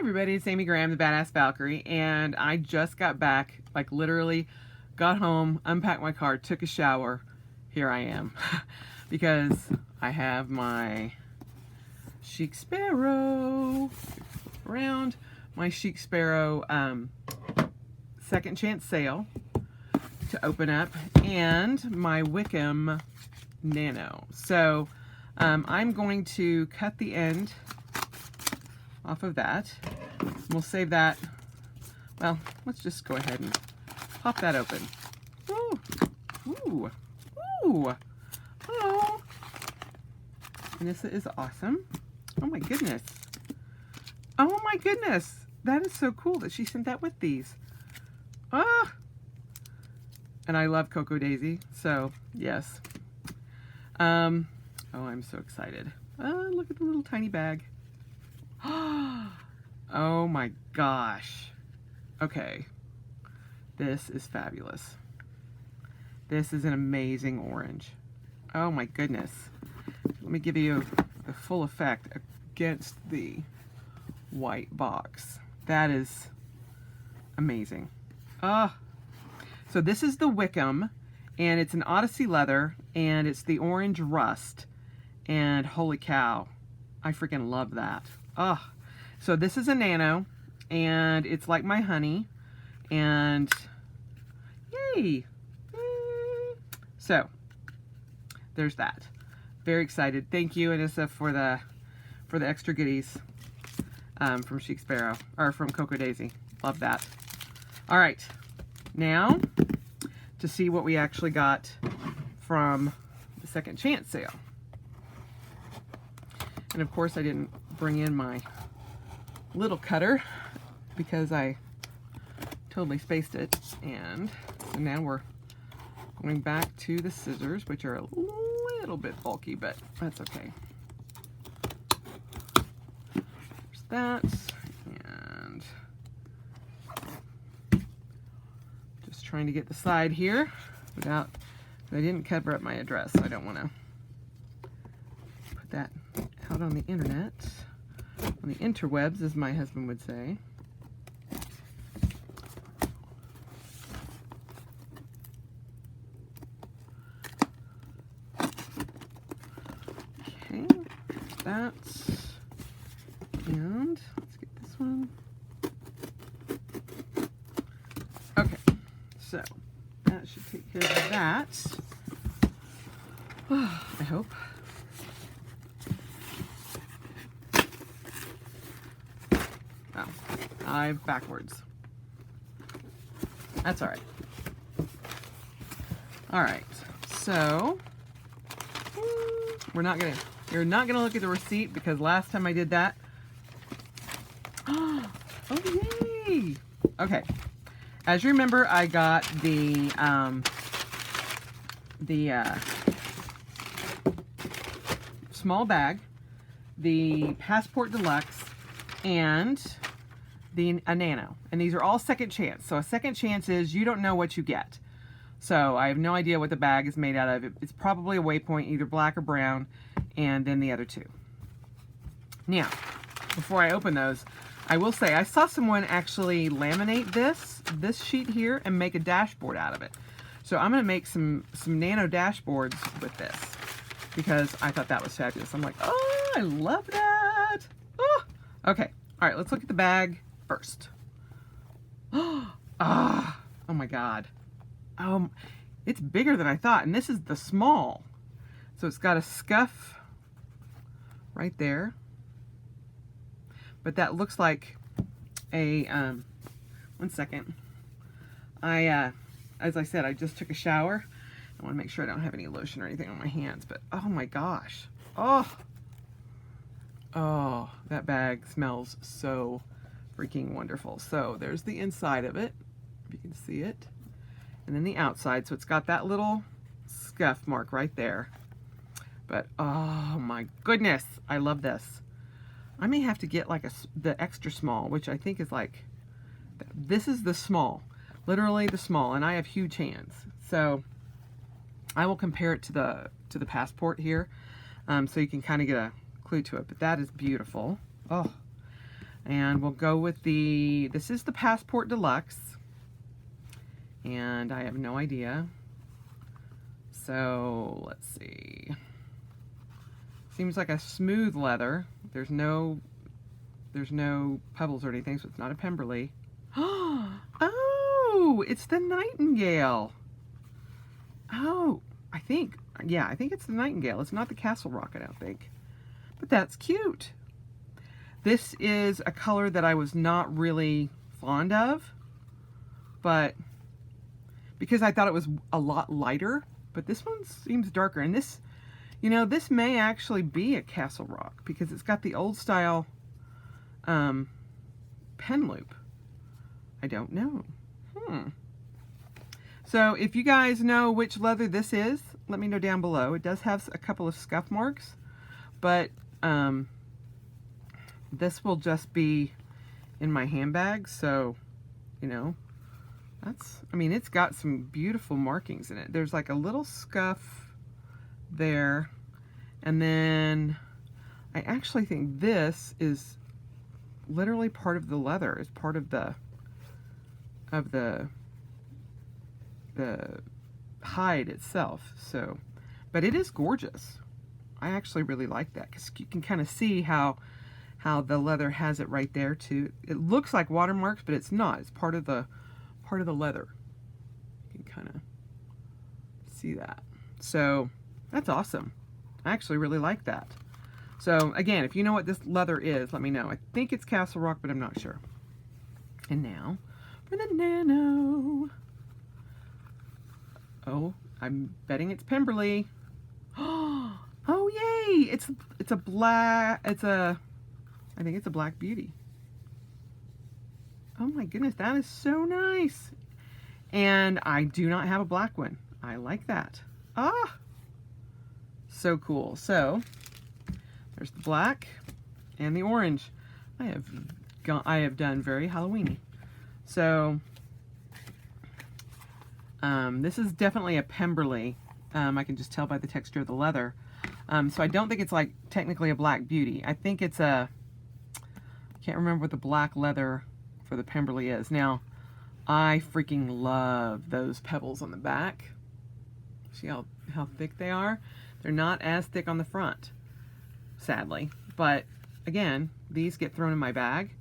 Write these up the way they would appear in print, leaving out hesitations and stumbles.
everybody, it's Amy Graham, the Badass Valkyrie, and I just got back, like literally got home, unpacked my car, took a shower. Here I am because I have my Chic Sparrow around, my Chic Sparrow second chance sale to open up, and my Wickham Nano. So I'm going to cut the end off of that. We'll save that. Well, let's just go ahead and pop that open. Ooh, ooh, ooh. Oh, and this is awesome. Oh my goodness. Oh my goodness. That is so cool that she sent that with these. Ah. And I love Cocoa Daisy, so yes. Oh, I'm so excited. Look at the little tiny bag. Oh my gosh. Okay. This is fabulous. This is an amazing orange. Oh my goodness. Let me give you the full effect against the white box. That is amazing. So this is the Wickham, and it's an Odyssey leather, and it's the orange rust. And holy cow, I freaking love that. So this is a nano, and it's like my honey, and yay! So there's that. Very excited. Thank you, Anissa, for the extra goodies from Chic Sparrow, or from Cocoa Daisy. Love that. All right, now to see what we actually got from the second chance sale. And of course I didn't bring in my little cutter because I totally spaced it. And so now we're going back to the scissors, which are a little bit bulky, but that's okay. There's that. And just trying to get the side here without, I didn't cover up my address, so I don't want to put that out on the internet, on the interwebs, as my husband would say. Okay, that, and let's get this one. Okay, so that should take care of that. I hope. Oh, I'm backwards. That's all right. All right, so you're not gonna look at the receipt because last time I did that. Oh yay! Okay, as you remember, I got the small bag, the Passport Deluxe, and a nano, and these are all second chance. So a second chance is you don't know what you get. So I have no idea what the bag is made out of. It's probably a Waypoint, either black or brown, and then the other two. Now, before I open those, I will say I saw someone actually laminate this sheet here and make a dashboard out of it. So I'm going to make some nano dashboards with this because I thought that was fabulous. I'm like, oh, I love that. Oh, okay. All right, let's look at the bag first. Oh my God. It's bigger than I thought, and this is the small. So it's got a scuff right there. But that looks like a, one second. As I said, I just took a shower. I want to make sure I don't have any lotion or anything on my hands, but oh my gosh. Oh, that bag smells so freaking wonderful. So there's the inside of it, if you can see it, and then the outside. So it's got that little scuff mark right there. But oh my goodness, I love this. I may have to get like the extra small, which I think is like, this is the small, literally the small, and I have huge hands. So I will compare it to the Passport here, so you can kind of get a clue to it. But that is beautiful. Oh, And we'll go with this is the Passport Deluxe. And I have no idea. So, let's see. Seems like a smooth leather. There's no pebbles or anything, so it's not a Pemberley. Oh, it's the Nightingale. Oh, I think it's the Nightingale. It's not the Castle Rock, I don't think. But that's cute. This is a color that I was not really fond of, but because I thought it was a lot lighter, but this one seems darker. And this, you know, this may actually be a Castle Rock because it's got the old style pen loop. I don't know. So if you guys know which leather this is, let me know down below. It does have a couple of scuff marks, but this will just be in my handbag. So, you know, I mean, it's got some beautiful markings in it. There's like a little scuff there. And then I actually think this is literally part of the leather. It's part of the hide itself. So, but it is gorgeous. I actually really like that because you can kind of see how the leather has it right there too. It looks like watermarks, but it's not. It's part of the leather. You can kind of see that. So that's awesome. I actually really like that. So again, if you know what this leather is, let me know. I think it's Castle Rock, but I'm not sure. And now for the Nano. Oh, I'm betting it's Pemberley. Oh yay! It's a black. I think it's a Black Beauty. Oh my goodness, that is so nice. And I do not have a black one. I like that. Ah, so cool. So there's the black and the orange. I have done very Halloweeny. So this is definitely a Pemberley. I can just tell by the texture of the leather. So I don't think it's like technically a Black Beauty. I think it's I can't remember what the black leather for the Pemberley is. Now, I freaking love those pebbles on the back. See how thick they are? They're not as thick on the front, sadly. But again, these get thrown in my bag.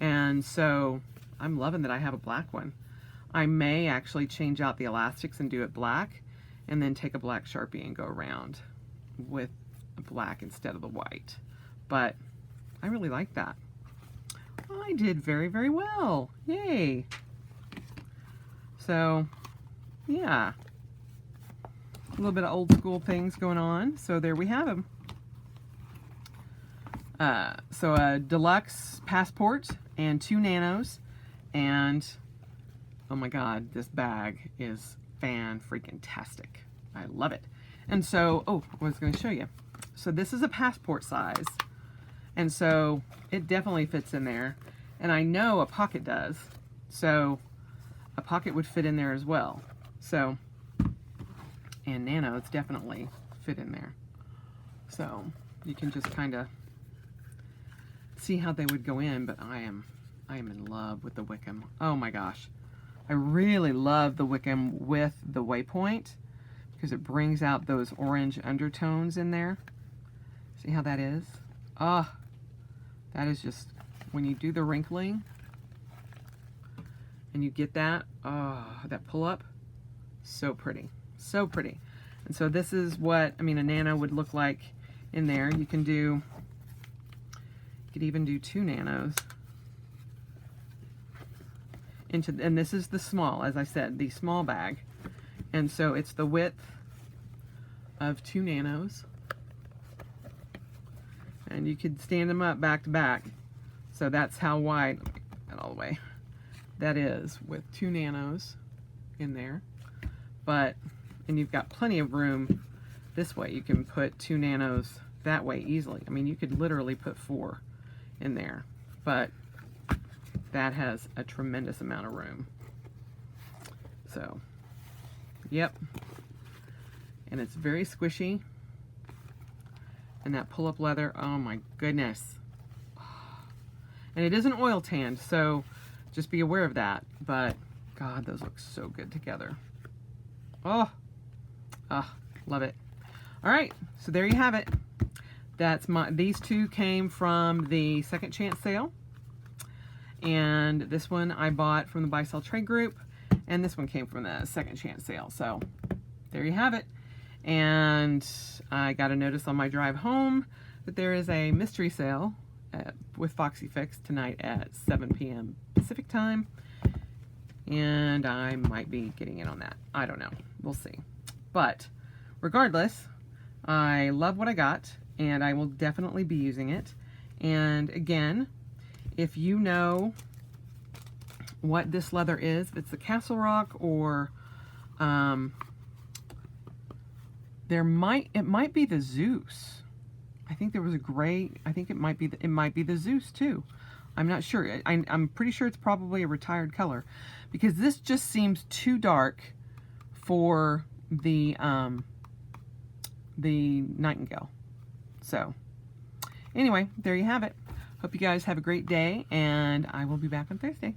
And so I'm loving that I have a black one. I may actually change out the elastics and do it black, and then take a black Sharpie and go around with black instead of the white. But I really like that. I did very, very well. Yay. So, yeah. A little bit of old school things going on. So there we have them. So a deluxe Passport and 2 Nanos. And, oh my God, this bag is fan-freaking-tastic. I love it. And so, oh, I was going to show you. So this is a Passport size. And so it definitely fits in there. And I know a pocket does. So a pocket would fit in there as well. So, and Nanos definitely fit in there. So you can just kind of see how they would go in. But I am in love with the Wickham. Oh my gosh. I really love the Wickham with the waypoint, because it brings out those orange undertones in there. See how that is? Ah, that is just, when you do the wrinkling and you get that, oh, that pull up, so pretty, so pretty. And so this is what, I mean, a Nano would look like in there. You could even do 2 Nanos. And this is the small, as I said, the small bag. And so it's the width of 2 Nanos. And you could stand them up back to back. So that's how wide, let me get that all the way, that is with 2 Nanos in there. But, and you've got plenty of room this way. You can put 2 Nanos that way easily. I mean, you could literally put 4 in there. But that has a tremendous amount of room. So, yep. And it's very squishy. And that pull-up leather, oh my goodness. And it isn't oil tanned, so just be aware of that. But God, those look so good together. Oh, love it. All right, so there you have it. These two came from the Second Chance sale. And this one I bought from the Buy Sell Trade group. And this one came from the Second Chance sale. So there you have it. And I got a notice on my drive home that there is a mystery sale with Foxy Fix tonight at 7 p.m. Pacific time. And I might be getting in on that. I don't know. We'll see. But regardless, I love what I got, and I will definitely be using it. And again, if you know what this leather is, if it's the Castle Rock or it might be the Zeus. I think there was a gray. I think it might be the Zeus too. I'm not sure. I'm pretty sure it's probably a retired color, because this just seems too dark for the Nightingale. So anyway, there you have it. Hope you guys have a great day, and I will be back on Thursday.